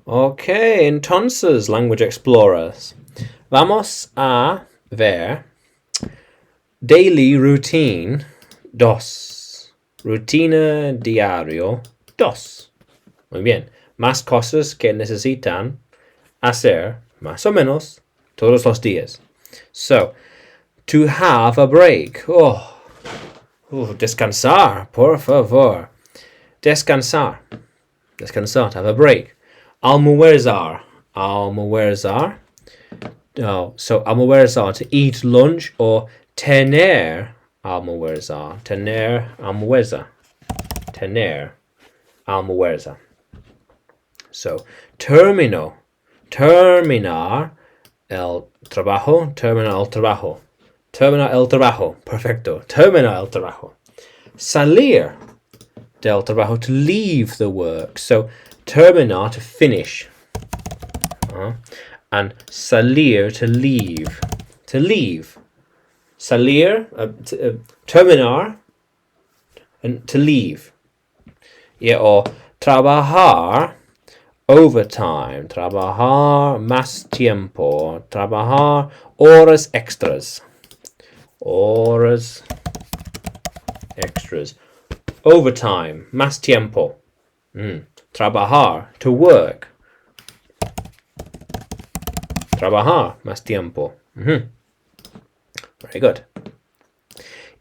Okay, entonces, language explorers. Vamos a ver daily routine dos. Rutina diario dos. Muy bien. Más cosas que necesitan hacer más o menos todos los días. So, to have a break. Descansar, por favor. Descansar. Descansar, to have a break. Almuerzar. Almuerzar. So almuerzar, to eat lunch, or tener almuerzar. Tener almuerza. Tener almuerza. So, termino. Terminar el trabajo. Terminar el trabajo. Terminar el trabajo. Perfecto. Terminar el trabajo. Salir del trabajo, to leave the work. So, terminar, to finish. And salir, to leave. To leave. Salir, terminar, and to leave. Yeah, or trabajar, overtime. Trabajar más tiempo. Trabajar horas extras. Horas extras. Overtime, más tiempo. Trabajar, to work. Trabajar, más tiempo. Very good.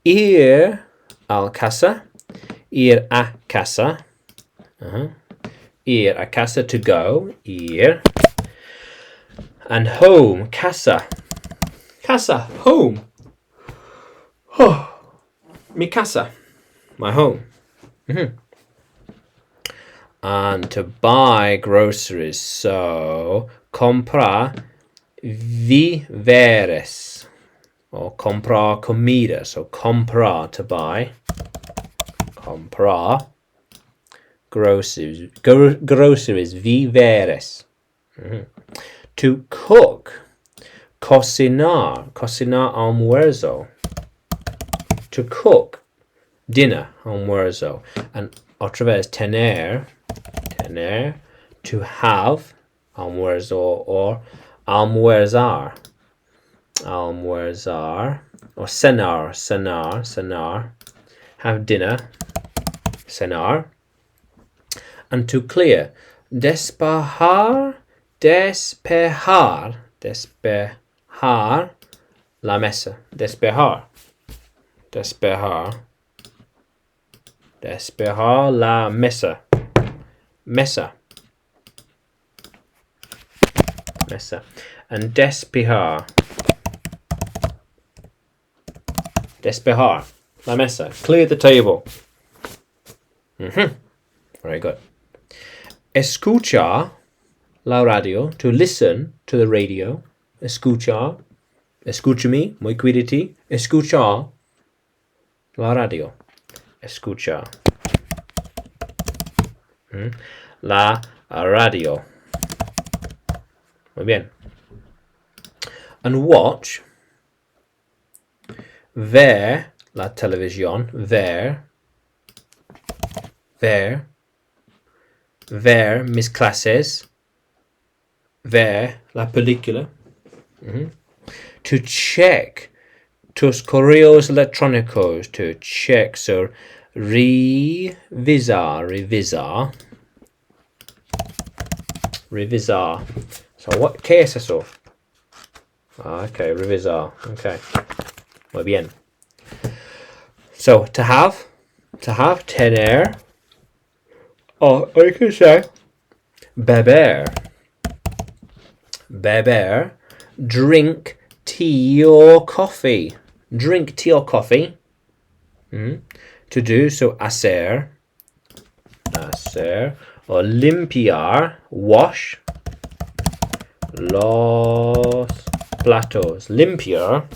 Ir al casa. Ir a casa. Ir a casa, to go. Ir. And home, casa. Casa, home. Mi casa, my home. And to buy groceries. So, comprar víveres. Or comprar comida. So, comprar, to buy. Comprar groceries. Groceries, víveres. To cook. Cocinar. Cocinar almuerzo. To cook. Dinner, almuerzo. And otra vez, tener. Tener. To have. Almuerzo, or almuerzar. Almuerzar. Or cenar. Cenar. Cenar. Have dinner. Cenar. And to clear. Despejar. Despejar. Despejar la mesa. Despejar. Despejar. Despejar la mesa. Mesa. Mesa. And despejar. Despejar la mesa. Clear the table. Very good. Escuchar la radio. To listen to the radio. Escuchar. Escúchame. Muy cuídate. Escuchar la radio. Escuchar. La radio. Muy bien. And watch. Ver la televisión. Ver. Ver. Ver mis clases. Ver la película. To check tus correos electrónicos. To check. So, revisar. Revisar. Revisar. So, ¿qué es eso? Okay, revisar. Okay. Muy bien. So, to have. To have, tener. Or you could say beber. Beber. Drink tea or coffee. Drink tea or coffee. To do, so hacer. Hacer. Or limpiar. Wash. Los platos. Limpiar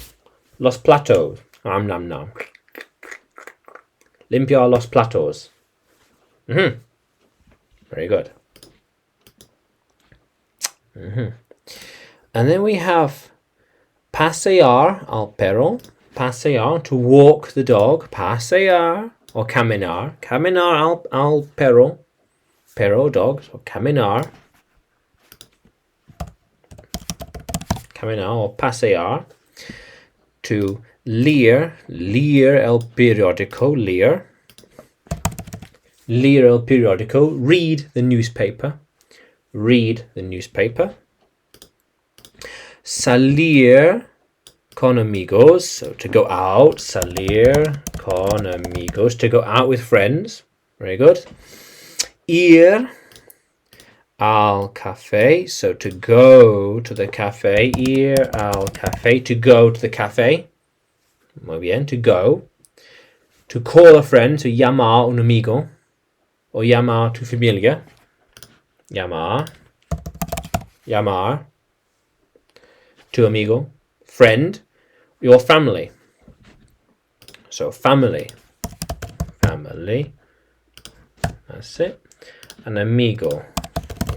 los platos. Nom nom nom. Limpiar los platos. Very good. And then we have pasear al perro. Pasear, to walk the dog. Pasear, or caminar. Caminar al perro. Perro, dog. So caminar. caminar or pasear. To leer el periódico, leer el periódico, read the newspaper, salir con amigos, so to go out, salir con amigos, to go out with friends, very good. Ir al café, so to go to the cafe, ir al café, to go to the cafe, muy bien, to go. To call a friend, to llamar un amigo, or llamar tu familia, llamar, tu amigo, friend, your family. So family, that's it. An amigo,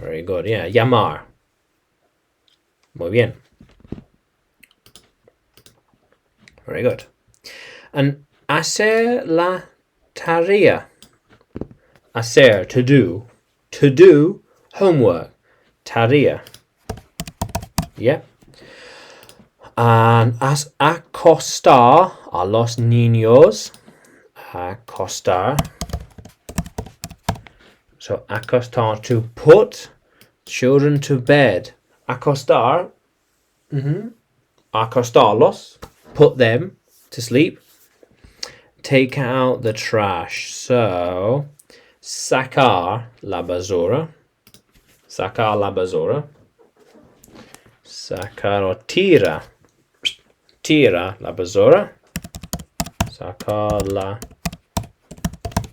very good, yeah, llamar. Muy bien. Very good. And hacer la tarea. Hacer, to do. To do homework. Tarea. Yeah. And as acostar a los niños. Acostar. So acostar, to put children to bed. Acostar. Acostarlos. Put them to sleep. Take out the trash. So sacar la basura. Sacar la basura. Sacar or tira. Tira la basura. Sacar la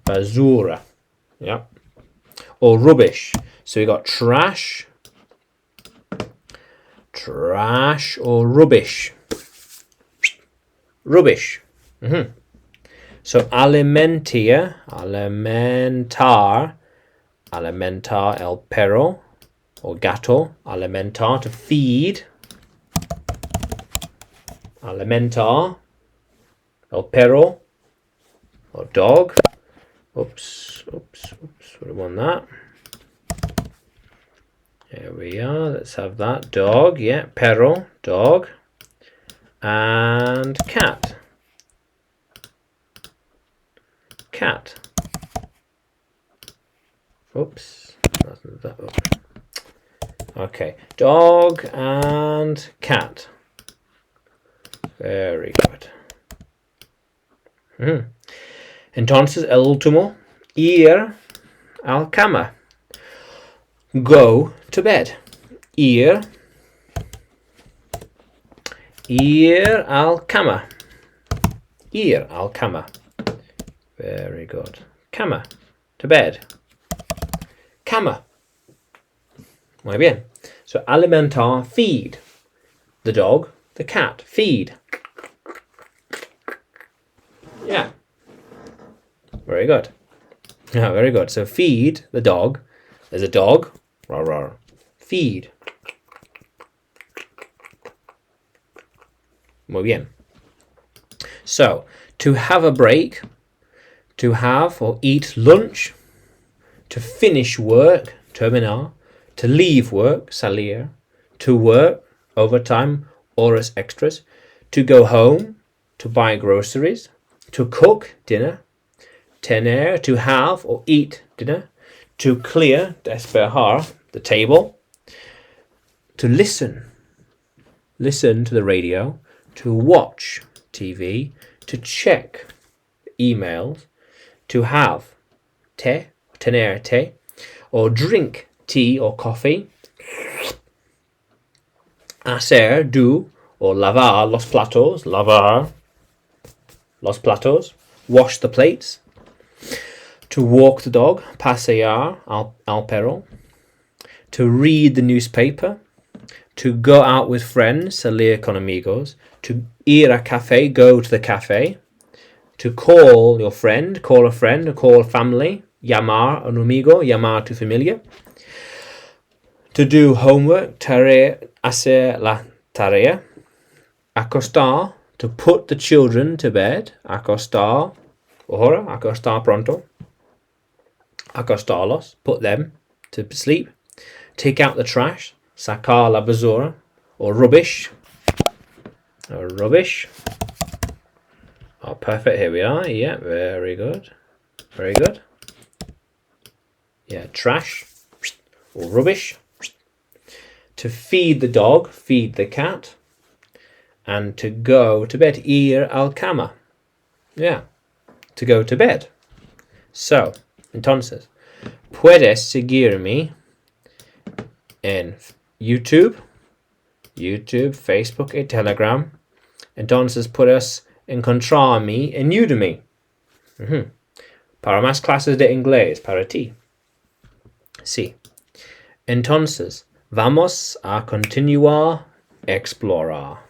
basura. Yeah. Or rubbish. So we got trash. Trash or rubbish. Rubbish. So alimentar el perro or gato. Alimentar, to feed. Alimentar el perro or dog. Oops, we want that. There we are, let's have that. Dog, yeah, perro, dog. And cat. Cat. Oops. Okay. Dog and cat. Very good. Entonces el último. Ir al cama. Go to bed. Ir al cama. Ir al cama. Very good. Cama, to bed. Cama. Muy bien. So alimentar, feed. The dog, the cat, feed. Yeah. Very good. Yeah, very good. So feed the dog. There's a dog. Rawr, rawr. Feed. Muy bien. So, to have a break. To have or eat lunch. To finish work. Terminar. To leave work. Salir. To work. Overtime. Horas extras. To go home. To buy groceries. To cook dinner. Tener. To have or eat dinner. To clear. Despejar. The table. To listen. Listen to the radio. To watch TV. To check emails. To have té, tener té, or drink tea or coffee. Hacer, do, or lavar los platos. Lavar los platos. Wash the plates. To walk the dog. Pasear al perro. To read the newspaper. To go out with friends. Salir con amigos. To ir a café. Go to the cafe. To call your friend, call a friend, or call a family. Llamar un amigo, llamar tu familia. To do homework, tarea, hacer la tarea. Acostar, to put the children to bed. Acostar, ahora, acostar pronto. Acostarlos, put them to sleep. Take out the trash, sacar la basura, or rubbish. Oh, rubbish. Oh, perfect. Here we are. Yeah, very good. Very good. Yeah, trash or rubbish. To feed the dog, feed the cat. And to go to bed, ir al cama. Yeah, to go to bed. So, entonces, puedes seguirme en YouTube, Facebook y Telegram. Entonces puedes encontrarme en Udemy. Para más clases de inglés para ti. Sí. Entonces, vamos a continuar a explorar.